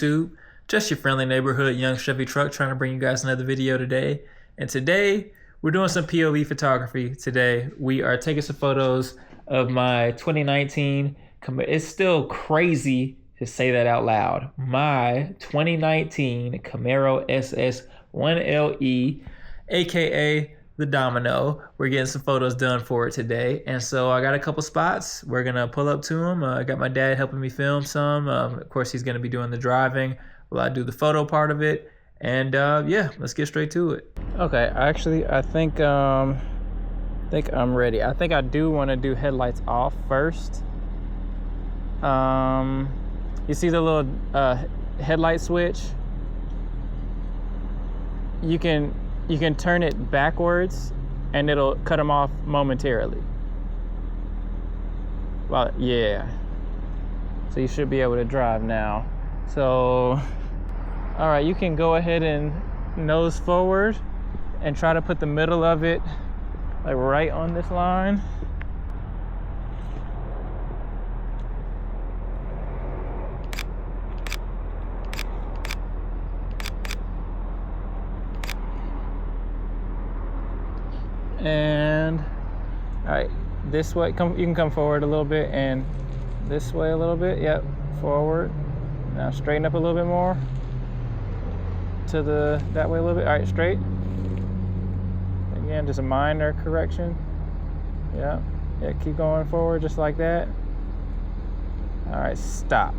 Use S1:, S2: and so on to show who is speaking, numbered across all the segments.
S1: YouTube? Just your friendly neighborhood young Chevy truck trying to bring you guys another video today. And today, we're doing some POV photography today. We are taking some photos of my 2019, it's still crazy to say that out loud, my 2019 Camaro SS1LE, aka the Domino. We're getting some photos done for it today, and so I got a couple spots. We're gonna pull up to them. I got my dad helping me film some. Of course, he's gonna be doing the driving while I do the photo part of it. And yeah, let's get straight to it. Okay, I think I'm ready. I think I do want to do headlights off first. You see the little headlight switch? You can turn it backwards and it'll cut them off momentarily. Well, yeah. So you should be able to drive now. So, all right, you can go ahead and nose forward and try to put the middle of it like right on this line. And all right, this way, you can come forward a little bit and this way a little bit. Yep, forward. Now straighten up a little bit more to that way a little bit. All right, straight. Again, just a minor correction. Yeah, keep going forward just like that. All right, stop.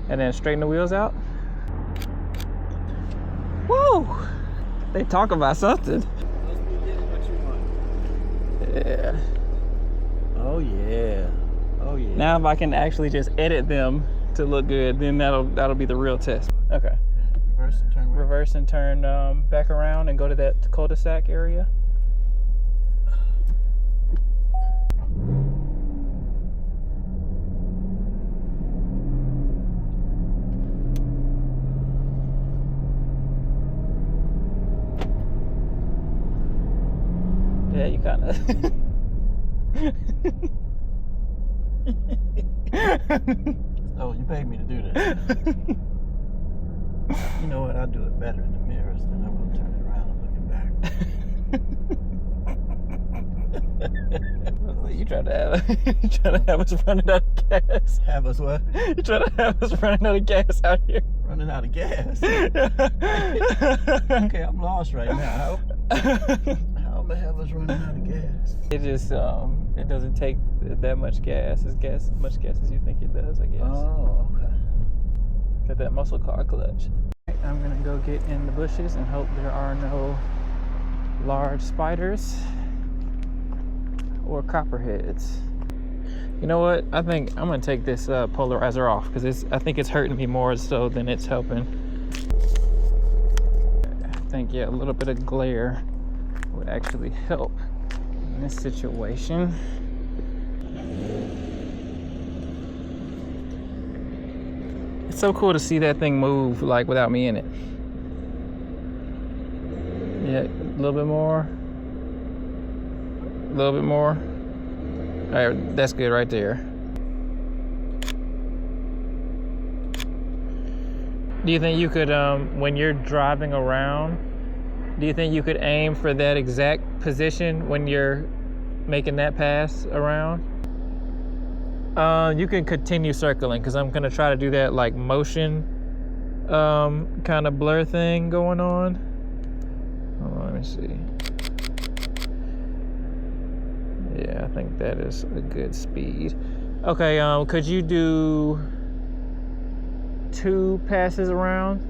S1: And then straighten the wheels out. Woo! They talk about something. Yeah. Oh yeah. Oh yeah. Now if I can actually just edit them to look good, then that'll be the real test. Okay.
S2: Reverse and turn.
S1: Reverse and turn back around and go to that cul-de-sac area. Yeah, you kind of.
S2: Oh, you paid me to do that. You know what? I'll do it better in the mirrors than I will turn it around and looking back.
S1: You trying to have us running out of gas?
S2: Have us what?
S1: You trying to have us running out of gas out here?
S2: Running out of gas? Okay, I'm lost right now. How am I have us running out of gas?
S1: It just it doesn't take that much gas as much gas as you think it does, I guess.
S2: Oh, okay.
S1: Got that muscle car clutch. I'm gonna go get in the bushes and hope there are no large spiders or copperheads. You know what? I think I'm gonna take this polarizer off because I think it's hurting me more so than it's helping. I think, yeah, a little bit of glare would actually help in this situation. It's so cool to see that thing move like without me in it. Yeah, a little bit more. A little bit more. All right, that's good right there. Do you think you could, when you're driving around, do you think you could aim for that exact position when you're making that pass around? You can continue circling because I'm gonna try to do that like motion kind of blur thing going on. Hold on, let me see. Yeah, I think that is a good speed. Okay, could you do 2 passes around?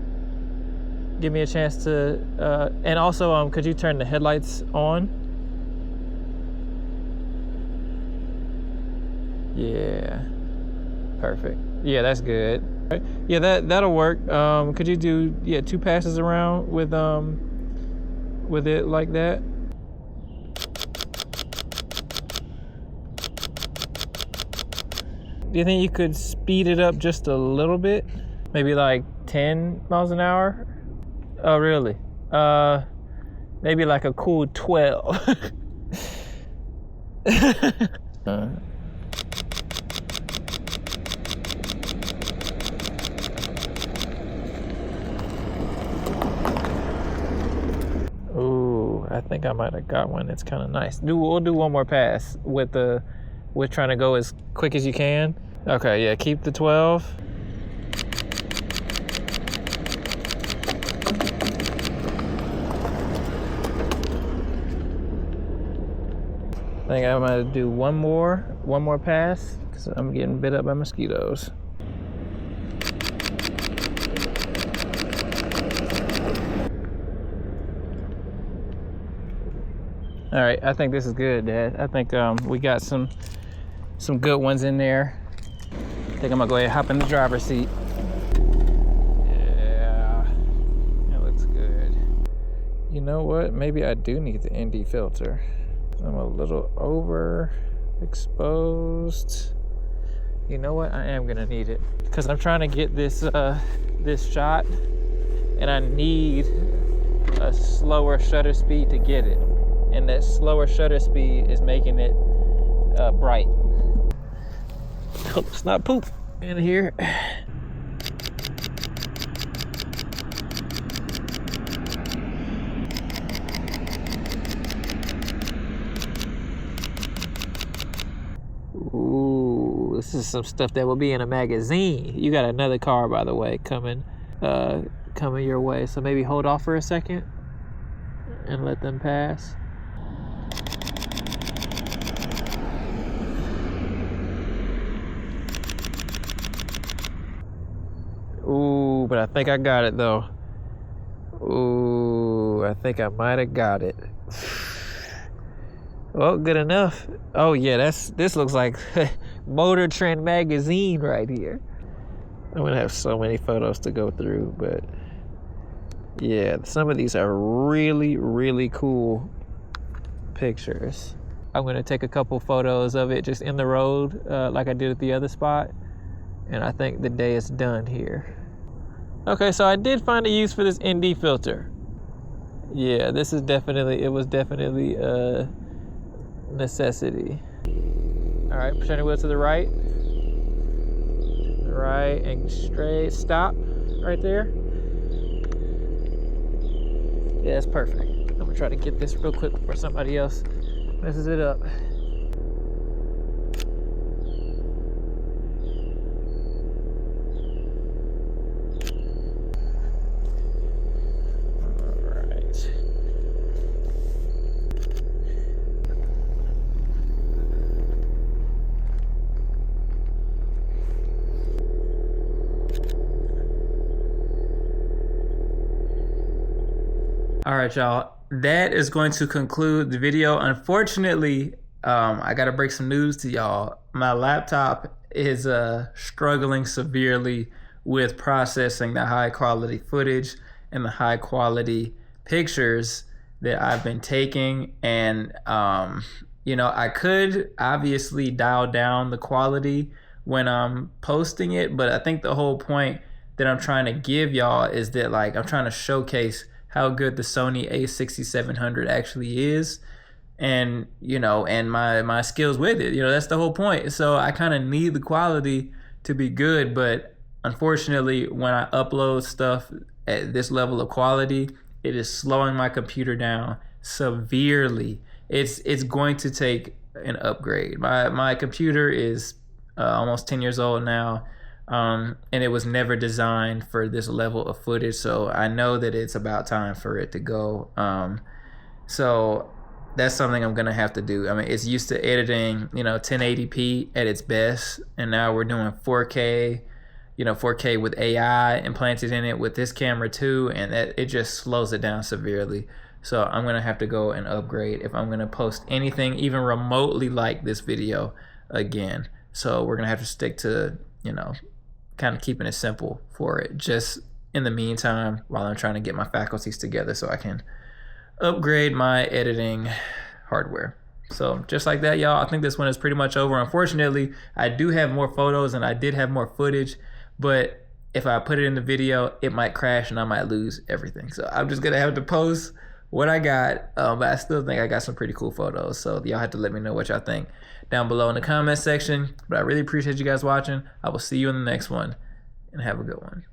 S1: Give me a chance to, and also, could you turn the headlights on? Yeah, perfect. Yeah, that's good. Yeah, that'll work. Could you do 2 passes around with it like that? Do you think you could speed it up just a little bit? Maybe like 10 miles an hour? Oh, really? Maybe like a cool 12. I think I might have got one that's kind of nice. We'll do one more pass with trying to go as quick as you can. Okay, yeah, keep the 12. I think I'm gonna do one more pass because I'm getting bit up by mosquitoes. All right, I think this is good, Dad. I think we got some good ones in there. I think I'm gonna go ahead and hop in the driver's seat. Yeah, that looks good. You know what? Maybe I do need the ND filter. I'm a little overexposed. You know what? I am gonna need it because I'm trying to get this this shot, and I need a slower shutter speed to get it. And that slower shutter speed is making it bright. Hope it's not poop in here. Ooh, this is some stuff that will be in a magazine. You got another car, by the way, coming your way. So maybe hold off for a second and let them pass. Ooh, but I think I got it though. Ooh, I think I might have got it. Well, good enough. Oh yeah, this looks like Motor Trend magazine right here. I'm gonna have so many photos to go through, but yeah, some of these are really, really cool pictures. I'm gonna take a couple photos of it just in the road, like I did at the other spot. And I think the day is done here. Okay, so I did find a use for this ND filter. Yeah, it was definitely a necessity. All right, turn the wheel to the right. Right and straight, stop right there. Yeah, that's perfect. I'm gonna try to get this real quick before somebody else messes it up. All right, y'all, that is going to conclude the video. Unfortunately, I gotta break some news to y'all. My laptop is struggling severely with processing the high quality footage and the high quality pictures that I've been taking. And, you know, I could obviously dial down the quality when I'm posting it, but I think the whole point that I'm trying to give y'all is that, like, I'm trying to showcase how good the Sony A6700 actually is, and you know, and my skills with it. You know, that's the whole point. So I kind of need the quality to be good, but unfortunately, when I upload stuff at this level of quality, it is slowing my computer down severely. It's going to take an upgrade. My computer is almost 10 years old now. And it was never designed for this level of footage, so I know that it's about time for it to go. So that's something I'm gonna have to do. I mean, it's used to editing, you know, 1080p at its best, and now we're doing 4K, you know, 4K with AI implanted in it with this camera too, and that it just slows it down severely. So I'm gonna have to go and upgrade if I'm gonna post anything even remotely like this video again. So we're gonna have to stick to, you know, kind of keeping it simple for it, just in the meantime, while I'm trying to get my faculties together so I can upgrade my editing hardware. So just like that, y'all, I think this one is pretty much over. Unfortunately, I do have more photos and I did have more footage, but if I put it in the video, it might crash and I might lose everything. So I'm just gonna have to post what I got, but I still think I got some pretty cool photos. So y'all have to let me know what y'all think down below in the comment section. But I really appreciate you guys watching. I will see you in the next one, and have a good one.